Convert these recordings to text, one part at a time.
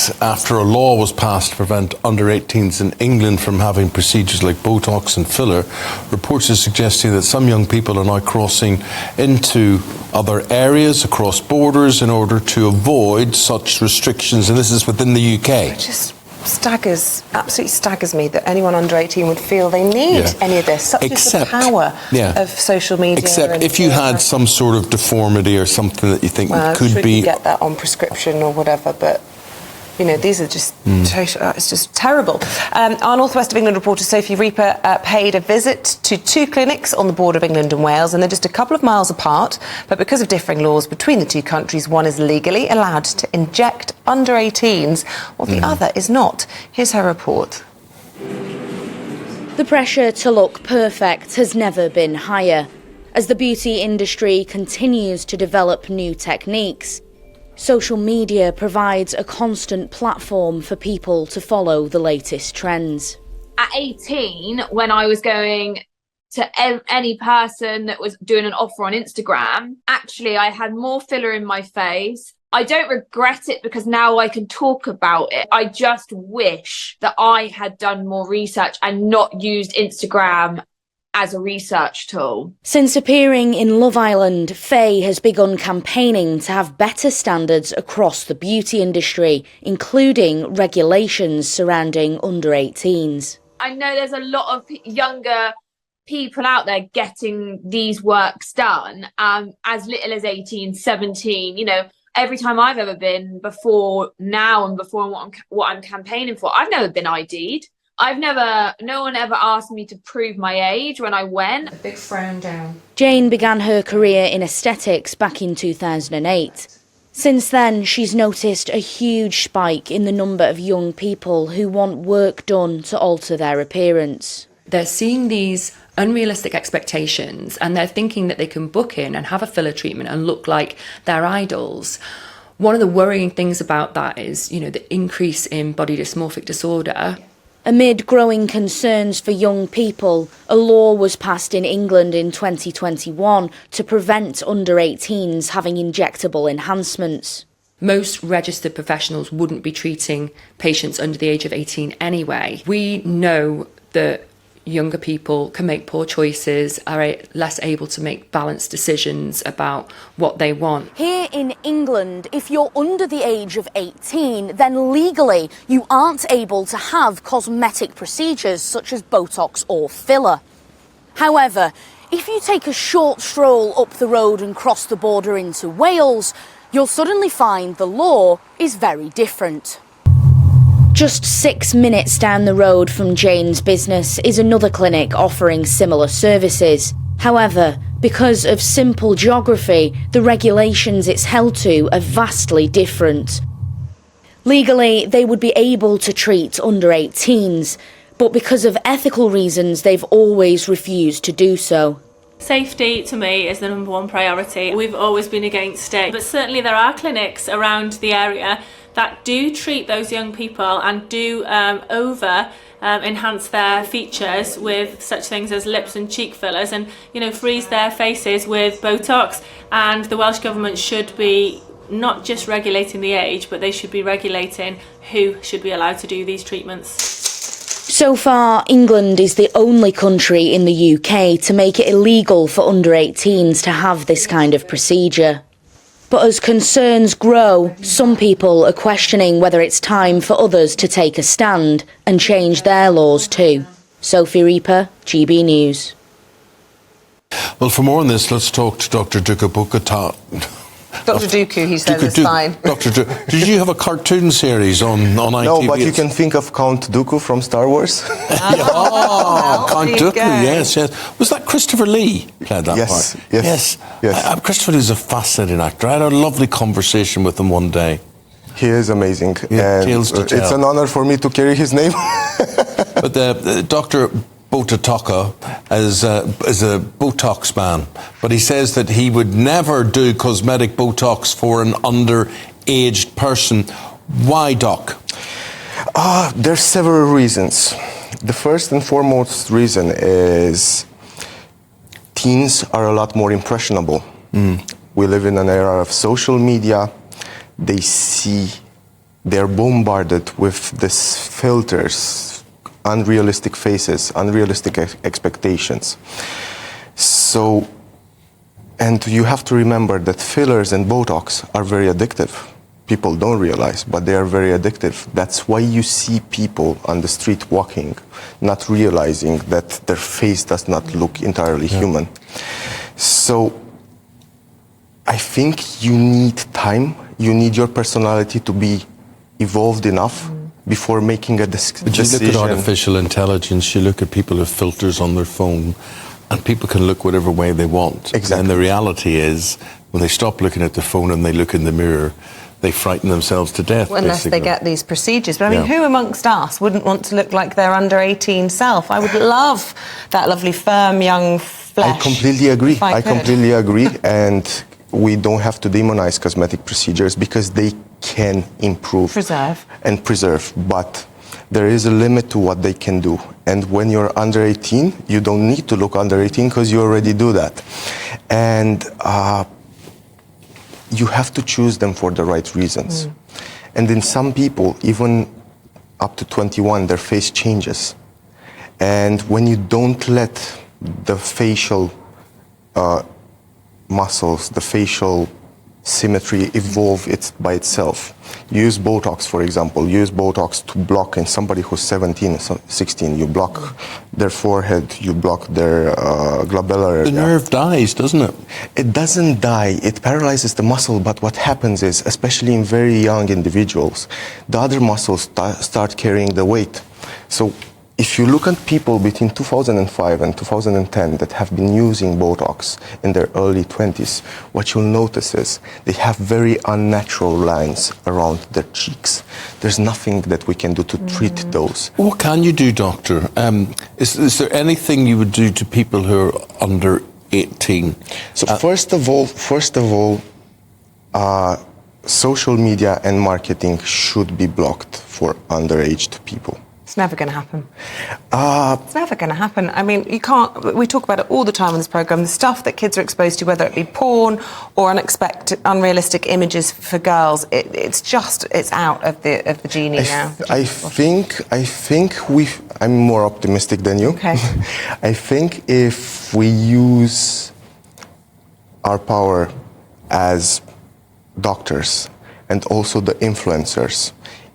weeks after a law was passed to prevent under-18s in England from having procedures like botox and filler, reports are suggesting that some young people are now crossing into other areas, across borders, in order to avoid such restrictions, and this is within the UK. It just absolutely staggers me that anyone under 18 would feel they need any of this. Such is the power of social media. Except if you had some sort of deformity or something that you think could be... You get that on prescription or whatever, but... You know, these are just it's just terrible. Our North West of England reporter Sophie Reaper paid a visit to two clinics on the border of England and Wales, and they're just a couple of miles apart. But because of differing laws between the two countries, one is legally allowed to inject under 18s, while the other is not. Here's her report. The pressure to look perfect has never been higher. As the beauty industry continues to develop new techniques, social media provides a constant platform for people to follow the latest trends. At 18, when I was going to any person that was doing an offer on Instagram, actually I had more filler in my face. I don't regret it because now I can talk about it. I just wish that I had done more research and not used Instagram as a research tool. Since appearing in Love Island, Faye has begun campaigning to have better standards across the beauty industry, including regulations surrounding under 18s. I know there's a lot of younger people out there getting these works done as little as 18, 17. You know, every time I've ever been before now and before what I'm campaigning for, I've never been ID'd. No one ever asked me to prove my age when I went. A big frown down. Jane began her career in aesthetics back in 2008. Since then, she's noticed a huge spike in the number of young people who want work done to alter their appearance. They're seeing these unrealistic expectations and they're thinking that they can book in and have a filler treatment and look like their idols. One of the worrying things about that is, you know, the increase in body dysmorphic disorder. Amid growing concerns for young people, a law was passed in England in 2021 to prevent under 18s having injectable enhancements. Most registered professionals wouldn't be treating patients under the age of 18 anyway. We know that younger people can make poor choices, are less able to make balanced decisions about what they want. Here in England, if you're under the age of 18, then legally you aren't able to have cosmetic procedures such as botox or filler. However, if you take a short stroll up the road and cross the border into Wales, you'll suddenly find the law is very different. Just 6 minutes down the road from Jane's business is another clinic offering similar services. However, because of simple geography, the regulations it's held to are vastly different. Legally, they would be able to treat under 18s, but because of ethical reasons, they've always refused to do so. Safety to me is the number one priority. We've always been against it, but certainly there are clinics around the area that do treat those young people and do enhance their features with such things as lips and cheek fillers and, you know, freeze their faces with botox. And the Welsh Government should be not just regulating the age, but they should be regulating who should be allowed to do these treatments. So far, England is the only country in the UK to make it illegal for under 18s to have this kind of procedure. But as concerns grow, some people are questioning whether it's time for others to take a stand and change their laws too. Sophie Reaper, GB News. Well, for more on this, let's talk to Dr. Dukabukata. Dr. Dooku, he says, is fine. Dr. Did you have a cartoon series on ITV? No, but you can think of Count Dooku from Star Wars. Count Dooku, yes. Was that Christopher Lee played that part? Yes. Christopher Lee is a fascinating actor. I had a lovely conversation with him one day. He is amazing. Yeah, and it's an honor for me to carry his name. But Dr. Botox is a Botox man, but he says that he would never do cosmetic Botox for an underaged person. Why, Doc? There's several reasons. The first and foremost reason is teens are a lot more impressionable. We live in an era of social media. They see they're bombarded with these filters, unrealistic faces, unrealistic expectations. So, and you have to remember that fillers and Botox are very addictive. People don't realize, but they are very addictive. That's why you see people on the street walking, not realizing that their face does not look entirely human. So I think you need time, you need your personality to be evolved enough before making a decision. You look at artificial intelligence, you look at people with filters on their phone, and people can look whatever way they want. Exactly. And the reality is, when they stop looking at the phone and they look in the mirror, they frighten themselves to death. Unless basically. they get these procedures. But I mean, Yeah. who amongst us wouldn't want to look like their under 18 self? I would love that lovely, firm, young flesh. I completely agree. if I could. completely agree. And we don't have to demonize cosmetic procedures because they can improve. Preserve. But there is a limit to what they can do. And when you're under 18, you don't need to look under 18 because you already do that. And you have to choose them for the right reasons. And in some people, even up to 21, their face changes. And when you don't let the facial muscles, the facial symmetry evolve by itself. Use Botox, for example. Use Botox to block in somebody who's 17, 16. You block their forehead, you block their glabellar area. The nerve dies, doesn't it? It doesn't die. It paralyzes the muscle, but what happens is, especially in very young individuals, the other muscles start carrying the weight. So if you look at people between 2005 and 2010 that have been using Botox in their early 20s, what you'll notice is they have very unnatural lines around their cheeks. There's nothing that we can do to treat those. What can you do, doctor? Is there anything you would do to people who are under 18? So first of all, social media and marketing should be blocked for underaged people. It's never going to happen. It's never going to happen. I mean, you can't... We talk about it all the time on this programme, the stuff that kids are exposed to, whether it be porn or unrealistic images for girls. It's out of the genie now. I think I'm more optimistic than you. Okay. I think if we use our power as doctors and also the influencers,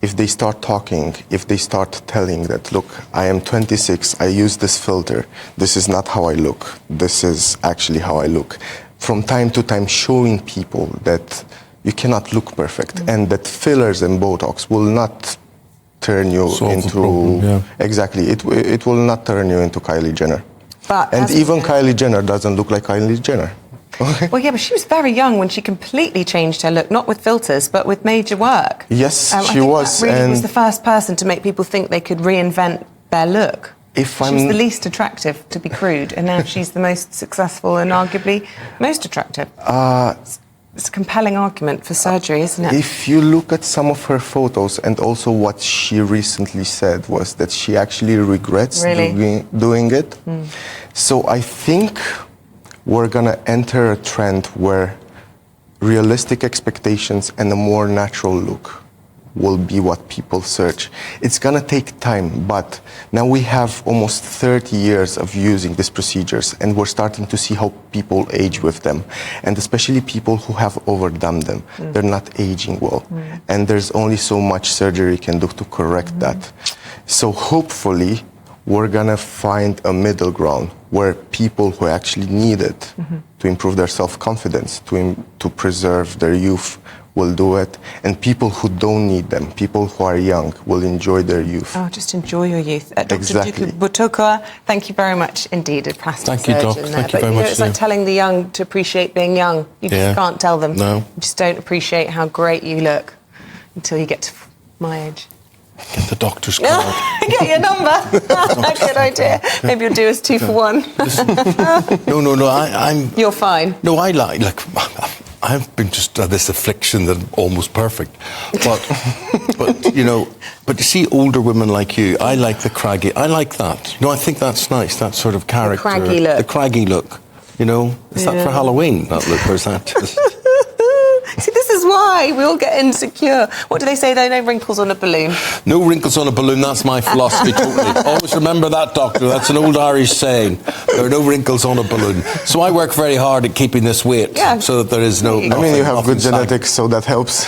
if they start talking, if they start telling that, look, I am 26, I use this filter, this is not how I look, this is actually how I look. From time to time showing people that you cannot look perfect and that fillers and Botox will not turn you into... problem, yeah. Exactly, it will not turn you into Kylie Jenner. But even Kylie Jenner doesn't look like Kylie Jenner. Well, yeah, but she was very young when she completely changed her look, not with filters, but with major work. Yes, I she think was. That really and was the first person to make people think they could reinvent their look. She was the least attractive, to be crude, and now she's the most successful and arguably most attractive. It's a compelling argument for surgery, isn't it? If you look at some of her photos, and also what she recently said was that she actually regrets doing it. So I think we're going to enter a trend where realistic expectations and a more natural look will be what people search. It's going to take time, but now we have almost 30 years of using these procedures, and we're starting to see how people age with them, and especially people who have overdone them. They're not aging well, and there's only so much surgery can do to correct that. So hopefully, we're going to find a middle ground where people who actually need it to improve their self-confidence, to preserve their youth, will do it. And people who don't need them, people who are young, will enjoy their youth. Oh, just enjoy your youth. Dr. Exactly. Butoka, thank you very much indeed, a plastic Thank you, surgeon Doc. there. Thank you But very much. it's like telling the young to appreciate being young. You just can't tell them. No. You just don't appreciate how great you look until you get to my age. Get the doctor's card. Get your number. Good idea. Maybe you'll do us 2 for 1. No, I'm... You're fine. No, like I've been just this affliction that I'm almost perfect. But you see older women like you, I like the craggy, I like that. I think that's nice, that sort of character. The craggy look. The craggy look, Is that for Halloween, that look, or is that just... See, this is why. We all get insecure. What do they say, though? No wrinkles on a balloon. No wrinkles on a balloon, that's my philosophy, totally. Always remember that, doctor. That's an old Irish saying. There are no wrinkles on a balloon. So I work very hard at keeping this weight so that there is no... I mean, you have good genetics, so that helps.